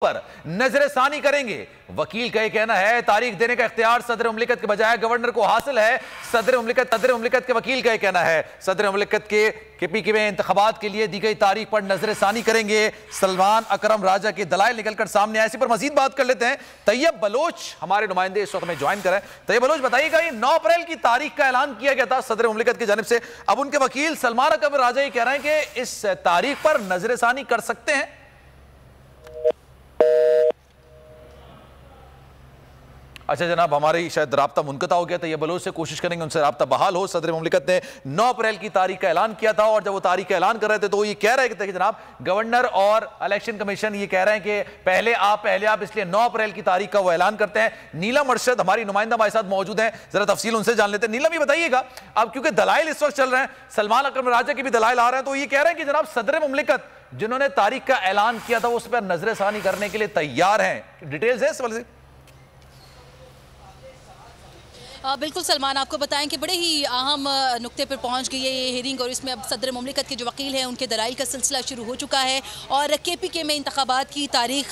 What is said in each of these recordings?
पर नजरसानी करेंगे। वकील का यह कहना है तारीख देने का इख्तियार सदर मुमलिकत के बजाय गवर्नर को हासिल है। सदर मुमलिकत के वकील का यह कहना है सदर मुमलिकत के केपीके में इंतखाबात के लिए दी गई तारीख पर नजरसानी करेंगे। सलमान अकरम राजा के दलाइल निकलकर सामने आए। इसी पर मजीद बात कर लेते हैं। तैयब बलोच हमारे नुमाइंदे इस वक्त में ज्वाइन करें। तैयब बलोच, बताइएगा, ये 9 अप्रैल की तारीख का ऐलान किया गया था सदर मुमलिकत की जानिब से। अब उनके वकील सलमान अकरम राजा ये कह रहे हैं कि इस तारीख पर नजरसानी कर सकते हैं। अच्छा जनाब, हमारी शायद राब्ता मुनक़ता हो गया था। ये बलोच से कोशिश करेंगे उनसे राब्ता बहाल हो। सदर मुमलिकत ने 9 अप्रैल की तारीख का ऐलान किया था और जब वो तारीख का ऐलान कर रहे थे तो ये कह रहे थे कि जनाब गवर्नर और इलेक्शन कमीशन ये कह रहे हैं कि पहले आप इसलिए 9 अप्रैल की तारीख का वो ऐलान करते हैं। नीलम अरशद हमारी नुमाइंदा हमारे साथ मौजूद है, जरा तफसील उनसे जान लेते हैं। नीलम, ये बताइएगा, अब क्योंकि दलाइल इस वक्त चल रहे हैं, सलमान अकरम राजा के भी दलाइल आ रहे हैं, तो ये कह रहे हैं कि जनाब सदर मुमलिकत जिन्होंने तारीख का ऐलान किया था उस पर नजरसानी करने के लिए तैयार हैं। डिटेल्स है इस वाले से? बिल्कुल सलमान, आपको बताएं कि बड़े ही अहम नुक्ते पर पहुंच गई है ये हियरिंग और इसमें अब सदर मुमलिकत के जो वकील हैं उनके दलाइल का सिलसिला शुरू हो चुका है और केपीके में इंतखाबात की तारीख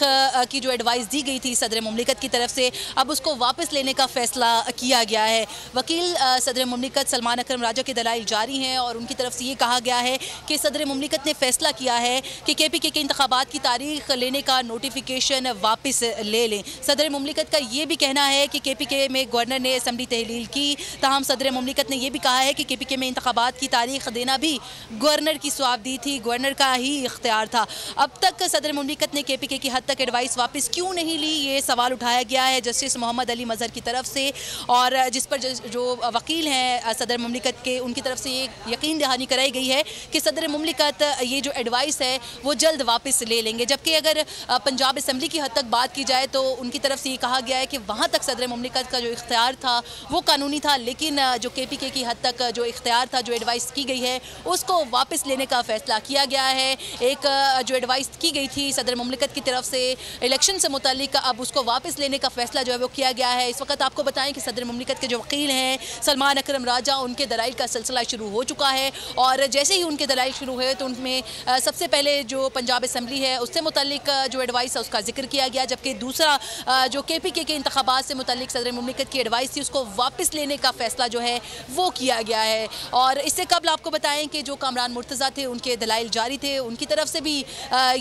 की जो एडवाइस दी गई थी सदर मुमलिकत की तरफ से, अब उसको वापस लेने का फैसला किया गया है। वकील सदर मुमलिकत सलमान अकरम राजा के दलाइल जारी हैं और उनकी तरफ से ये कहा गया है कि सदर मुमलिकत ने फैसला किया है कि केपीके के इंतखाबात की तारीख लेने का नोटिफिकेशन वापस ले लें। सदर मुमलिकत का ये भी कहना है कि केपीके में गवर्नर ने असम्बली तहलील की, ताहम सदर मुमलिकत ने यह भी कहा है कि केपीके में इंतखाबात की तारीख देना भी गवर्नर की स्वाब दी थी, गवर्नर का ही इख्तियार था। अब तक सदर मुमलिकत ने केपीके की हद तक एडवाइस वापस क्यों नहीं ली, ये सवाल उठाया गया है जस्टिस मोहम्मद अली मजहर की तरफ से और जिस पर जो वकील हैं सदर मुमलिकत के, उनकी तरफ से ये यकीन दहानी कराई गई है कि सदर मुमलिकत ये जो एडवाइस है वो जल्द वापस ले लेंगे। जबकि अगर पंजाब असम्बली की हद तक बात की जाए तो उनकी तरफ से ये कहा गया है कि वहाँ तक सदर मुमलिकत का जो इख्तियार था वो कानूनी था, लेकिन जो केपीके की हद तक जो इख्तियार था, जो एडवाइस की गई है उसको वापस लेने का फैसला किया गया है। एक जो एडवाइस की गई थी सदर मुमलिकत की तरफ से इलेक्शन से मुतालिक, अब उसको वापस लेने का फैसला जो है वो किया गया है। इस वक्त आपको बताएं कि सदर मुमलिकत के जो वकील हैं सलमान अकरम राजा, उनके दलाइल का सिलसिला शुरू हो चुका है और जैसे ही उनके दलाइल शुरू हुए तो उनमें सबसे पहले जो पंजाब असम्बली है उससे मुतालिक जो एडवाइस है उसका जिक्र किया गया, जबकि दूसरा जो केपीके के इंतखाबात से मुतालिक सदर मुमलिकत की एडवाइस थी उसको वापस लेने का फैसला जो है वो किया गया है। और इससे कबल आपको बताएं कि जो कामरान मुर्तज़ा थे उनके दलाइल जारी थे, उनकी तरफ से भी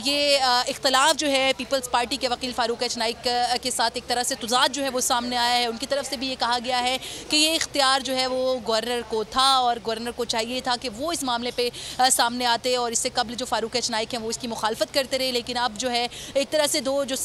ये इख्तलाफ जो है पीपल्स पार्टी के वकील फारूक एच नाइक के साथ एक तरह से तुजाद जो है वो सामने आया है। उनकी तरफ से भी ये कहा गया है कि ये इख्तियार जो है वो गवर्नर को था और गवर्नर को चाहिए था कि वो इस मामले पे सामने आते और इससे कबल जो फारूक एच नाइक हैं वो इसकी मुखालफत करते रहे, लेकिन अब जो है एक तरह से दो जो